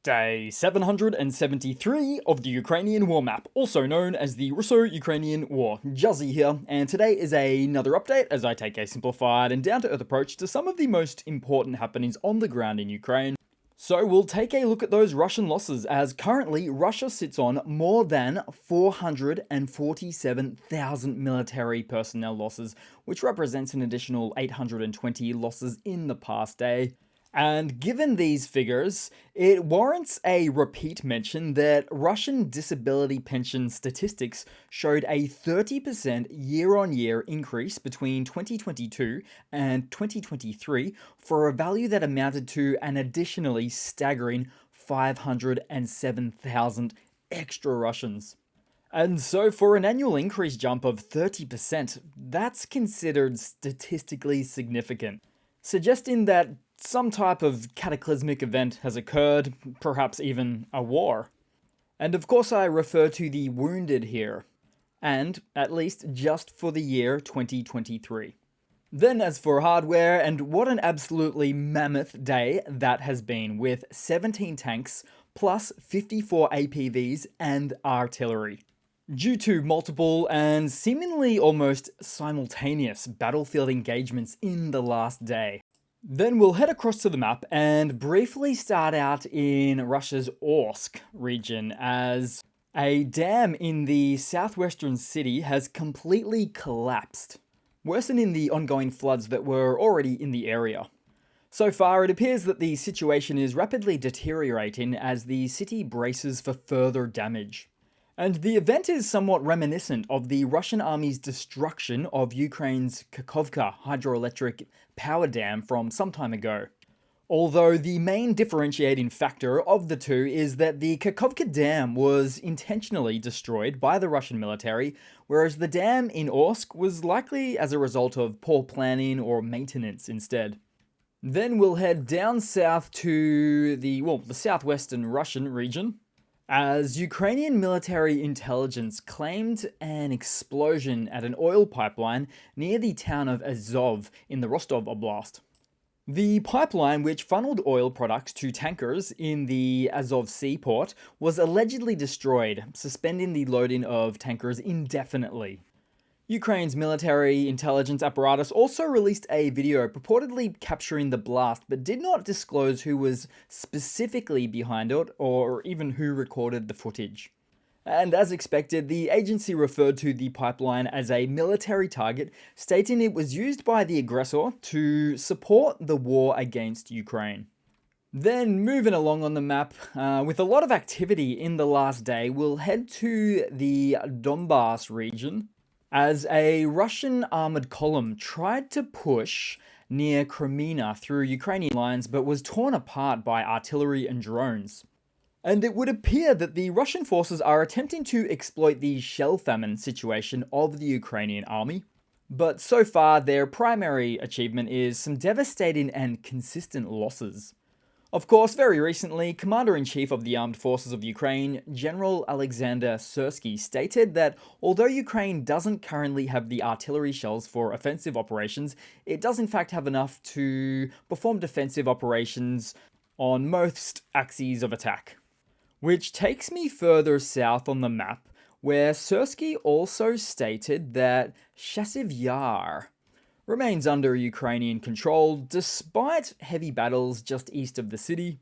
Day 773 of the Ukrainian War Map, also known as the Russo-Ukrainian War. Juzzie here, and today is another update as I take a simplified and down-to-earth approach to some of the most important happenings on the ground in Ukraine. So we'll take a look at those Russian losses, as currently Russia sits on more than 447,000 military personnel losses, which represents an additional 820 losses in the past day. And given these figures, it warrants a repeat mention that Russian disability pension statistics showed a 30% year-on-year increase between 2022 and 2023 for a value that amounted to an additionally staggering 507,000 extra Russians. And so for an annual increase jump of 30%, that's considered statistically significant, suggesting that some type of cataclysmic event has occurred, perhaps even a war. And of course I refer to the wounded here, and at least just for the year 2023. Then as for hardware, and what an absolutely mammoth day that has been, with 17 tanks plus 54 APVs and artillery. Due to multiple and seemingly almost simultaneous battlefield engagements in the last day. Then we'll head across to the map and briefly start out in Russia's Orsk region, as a dam in the southwestern city has completely collapsed, worsening the ongoing floods that were already in the area. So far, it appears that the situation is rapidly deteriorating as the city braces for further damage. And the event is somewhat reminiscent of the Russian army's destruction of Ukraine's Kakhovka hydroelectric power dam from some time ago. Although the main differentiating factor of the two is that the Kakhovka dam was intentionally destroyed by the Russian military, whereas the dam in Orsk was likely as a result of poor planning or maintenance instead. Then we'll head down south to the southwestern Russian region, as Ukrainian military intelligence claimed an explosion at an oil pipeline near the town of Azov in the Rostov Oblast. The pipeline, which funneled oil products to tankers in the Azov seaport, was allegedly destroyed, suspending the loading of tankers indefinitely. Ukraine's military intelligence apparatus also released a video purportedly capturing the blast, but did not disclose who was specifically behind it or even who recorded the footage. And as expected, the agency referred to the pipeline as a military target, stating it was used by the aggressor to support the war against Ukraine. Then moving along on the map, with a lot of activity in the last day, we'll head to the Donbass region, as a Russian armored column tried to push near Crimea through Ukrainian lines but was torn apart by artillery and drones. And it would appear that the Russian forces are attempting to exploit the shell famine situation of the Ukrainian army, but so far their primary achievement is some devastating and consistent losses. Of course, very recently, Commander-in-Chief of the Armed Forces of Ukraine, General Alexander Syrsky, stated that although Ukraine doesn't currently have the artillery shells for offensive operations, it does in fact have enough to perform defensive operations on most axes of attack. Which takes me further south on the map, where Syrsky also stated that Shavar remains under Ukrainian control despite heavy battles just east of the city,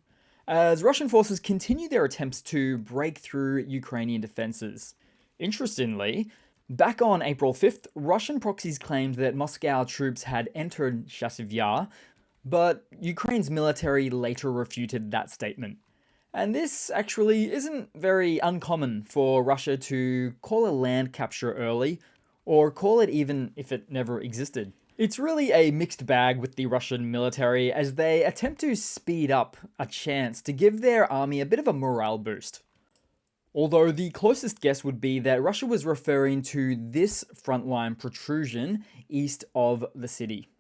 as Russian forces continue their attempts to break through Ukrainian defenses. Interestingly, back on April 5th, Russian proxies claimed that Moscow troops had entered Shavar, but Ukraine's military later refuted that statement. And this actually isn't very uncommon for Russia to call a land capture early, or call it even if it never existed. It's really a mixed bag with the Russian military, as they attempt to speed up a chance to give their army a bit of a morale boost. Although the closest guess would be that Russia was referring to this frontline protrusion east of the city.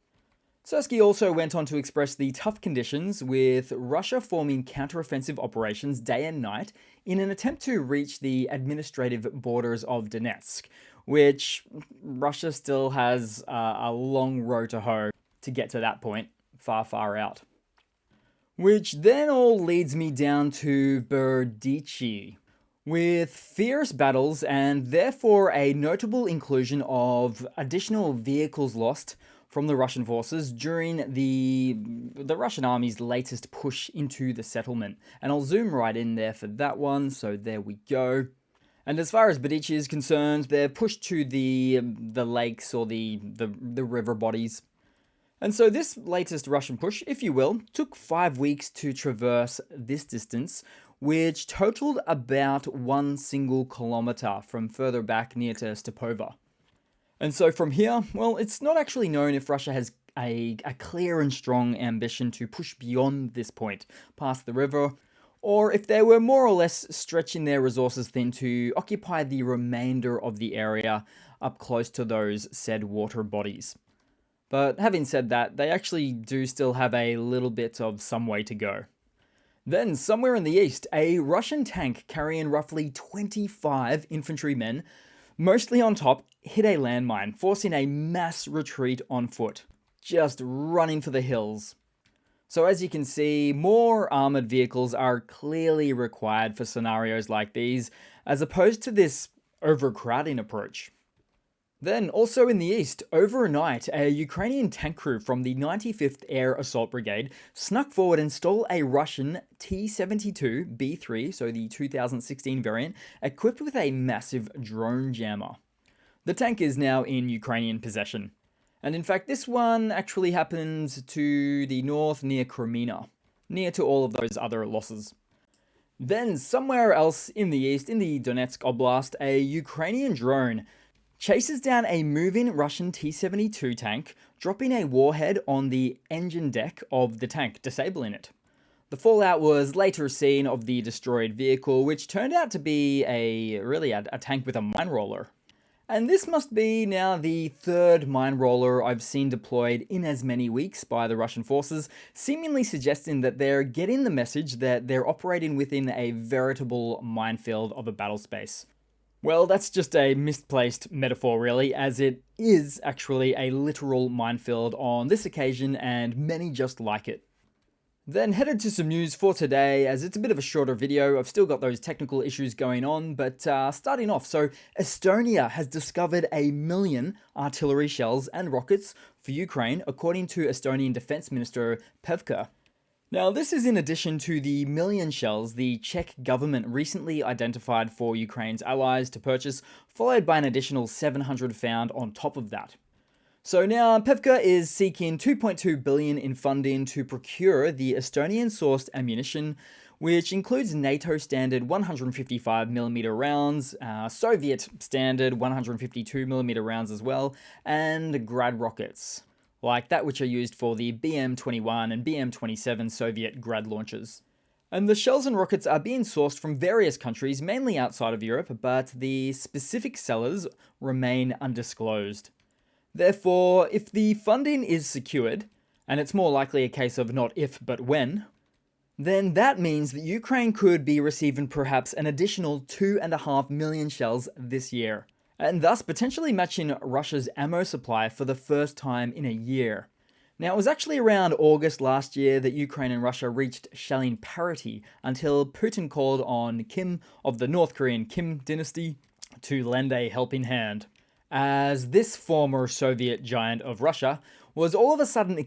Syrsky also went on to express the tough conditions, with Russia forming counteroffensive operations day and night in an attempt to reach the administrative borders of Donetsk, which Russia still has a long road to hoe to get to that point, far, far out. Which then all leads me down to Berdichi, with fierce battles and therefore a notable inclusion of additional vehicles lost from the Russian forces during the Russian army's latest push into the settlement. And I'll zoom right in there for that one, so there we go. And as far as Berdichi is concerned, they're pushed to the lakes or the river bodies. And so this latest Russian push, if you will, took 5 weeks to traverse this distance, which totaled about 1 single kilometer from further back near to Stepova. And so from here, well, it's not actually known if Russia has a clear and strong ambition to push beyond this point, past the river, or if they were more or less stretching their resources thin to occupy the remainder of the area up close to those said water bodies. But having said that, they actually do still have a little bit of some way to go. Then, somewhere in the east, a Russian tank carrying roughly 25 infantrymen, mostly on top, hit a landmine, forcing a mass retreat on foot, just running for the hills. So as you can see, more armored vehicles are clearly required for scenarios like these, as opposed to this overcrowding approach. Then, also in the east, overnight, a Ukrainian tank crew from the 95th Air Assault Brigade snuck forward and stole a Russian T-72B3, so the 2016 variant, equipped with a massive drone jammer. The tank is now in Ukrainian possession. And in fact, this one actually happens to the north near Crimea, near to all of those other losses. Then, somewhere else in the east, in the Donetsk Oblast, a Ukrainian drone chases down a moving Russian T-72 tank, dropping a warhead on the engine deck of the tank, disabling it. The fallout was later seen of the destroyed vehicle, which turned out to be a tank with a mine roller. And this must be now the third mine roller I've seen deployed in as many weeks by the Russian forces, seemingly suggesting that they're getting the message that they're operating within a veritable minefield of a battle space. Well, that's just a misplaced metaphor really, as it is actually a literal minefield on this occasion and many just like it. Then headed to some news for today, as it's a bit of a shorter video. I've still got those technical issues going on, but starting off, so Estonia has discovered 1 million artillery shells and rockets for Ukraine, according to Estonian Defense Minister Pevkur. Now, this is in addition to the 1 million shells the Czech government recently identified for Ukraine's allies to purchase, followed by an additional 700 found on top of that. So now, Pevkur is seeking 2.2 billion in funding to procure the Estonian-sourced ammunition, which includes NATO standard 155mm rounds, Soviet standard 152mm rounds as well, and Grad rockets, like that which are used for the BM-21 and BM-27 Soviet Grad launchers. And the shells and rockets are being sourced from various countries, mainly outside of Europe, but the specific sellers remain undisclosed. Therefore, if the funding is secured, and it's more likely a case of not if but when, then that means that Ukraine could be receiving perhaps an additional 2.5 million shells this year, and thus potentially matching Russia's ammo supply for the first time in a year. Now, it was actually around August last year that Ukraine and Russia reached shelling parity until Putin called on Kim of the North Korean Kim dynasty to lend a helping hand, as this former Soviet giant of Russia was all of a sudden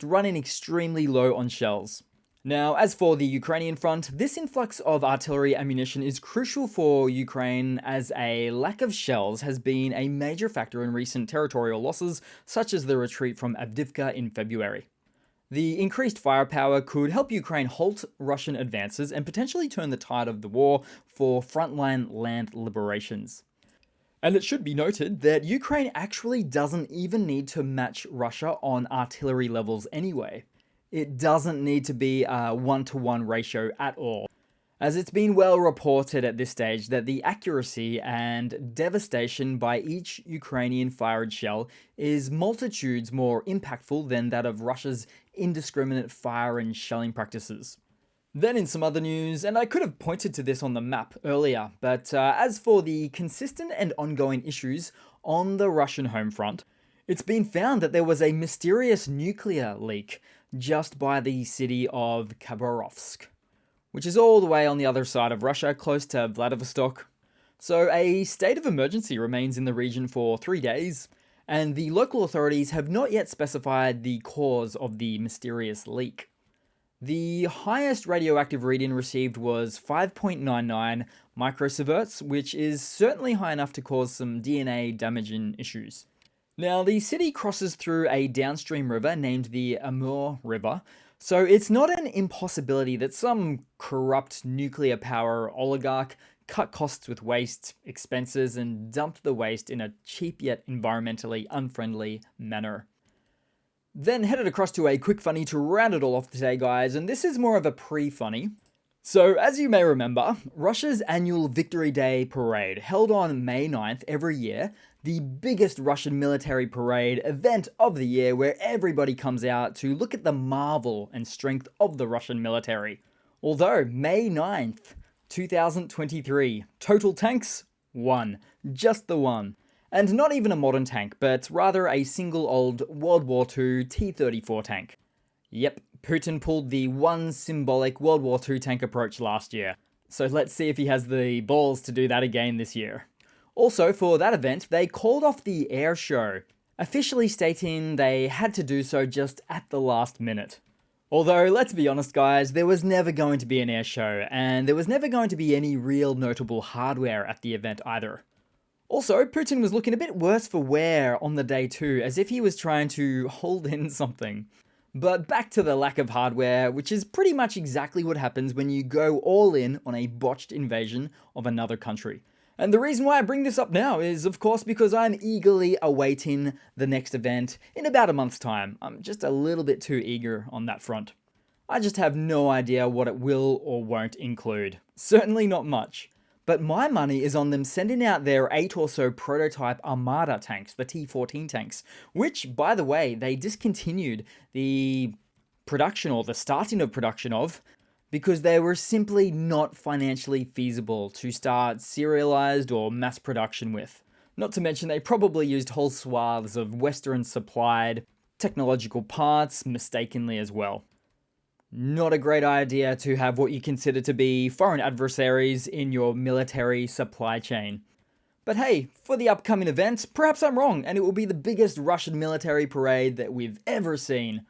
running extremely low on shells. Now, as for the Ukrainian front, this influx of artillery ammunition is crucial for Ukraine, as a lack of shells has been a major factor in recent territorial losses, such as the retreat from Avdiivka in February. The increased firepower could help Ukraine halt Russian advances and potentially turn the tide of the war for frontline land liberations. And it should be noted that Ukraine actually doesn't even need to match Russia on artillery levels anyway. It doesn't need to be a 1-to-1 ratio at all, as it's been well reported at this stage that the accuracy and devastation by each Ukrainian fired shell is multitudes more impactful than that of Russia's indiscriminate fire and shelling practices. Then in some other news, and I could have pointed to this on the map earlier, but as for the consistent and ongoing issues on the Russian home front, it's been found that there was a mysterious nuclear leak just by the city of Khabarovsk, which is all the way on the other side of Russia, close to Vladivostok. So a state of emergency remains in the region for 3 days, and the local authorities have not yet specified the cause of the mysterious leak. The highest radioactive reading received was 5.99 microsieverts, which is certainly high enough to cause some DNA damaging issues. Now, the city crosses through a downstream river named the Amur River, so it's not an impossibility that some corrupt nuclear power oligarch cut costs with waste expenses and dumped the waste in a cheap yet environmentally unfriendly manner. Then headed across to a quick funny to round it all off today, guys, and this is more of a pre-funny. So, as you may remember, Russia's annual Victory Day parade, held on May 9th every year, the biggest Russian military parade event of the year where everybody comes out to look at the marvel and strength of the Russian military. Although, May 9th, 2023, total tanks? 1. Just the one. And not even a modern tank, but rather a single old World War II T-34 tank. Yep, Putin pulled the one symbolic World War II tank approach last year. So let's see if he has the balls to do that again this year. Also, for that event, they called off the air show, officially stating they had to do so just at the last minute. Although, let's be honest guys, there was never going to be an air show, and there was never going to be any real notable hardware at the event either. Also, Putin was looking a bit worse for wear on the day too, as if he was trying to hold in something. But back to the lack of hardware, which is pretty much exactly what happens when you go all in on a botched invasion of another country. And the reason why I bring this up now is, of course, because I'm eagerly awaiting the next event in about a month's time. I'm just a little bit too eager on that front. I just have no idea what it will or won't include. Certainly not much. But my money is on them sending out their 8 or so prototype Armada tanks, the T-14 tanks, which, by the way, they discontinued the production or the starting of production of because they were simply not financially feasible to start serialized or mass production with. Not to mention they probably used whole swaths of Western supplied technological parts mistakenly as well. Not a great idea to have what you consider to be foreign adversaries in your military supply chain. But hey, for the upcoming event, perhaps I'm wrong and it will be the biggest Russian military parade that we've ever seen.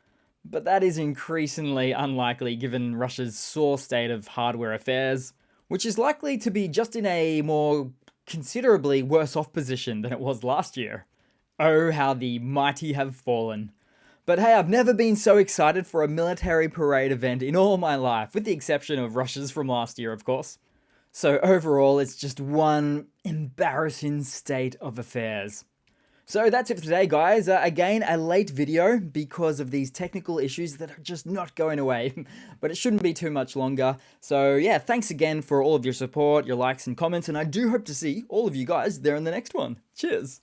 But that is increasingly unlikely given Russia's sore state of hardware affairs, which is likely to be just in a more considerably worse off position than it was last year. Oh, how the mighty have fallen. But hey, I've never been so excited for a military parade event in all my life, with the exception of Russia's from last year, of course. So overall, it's just one embarrassing state of affairs. So that's it for today, guys. Again, a late video because of these technical issues that are just not going away, but it shouldn't be too much longer. So yeah, thanks again for all of your support, your likes and comments, and I do hope to see all of you guys there in the next one. Cheers!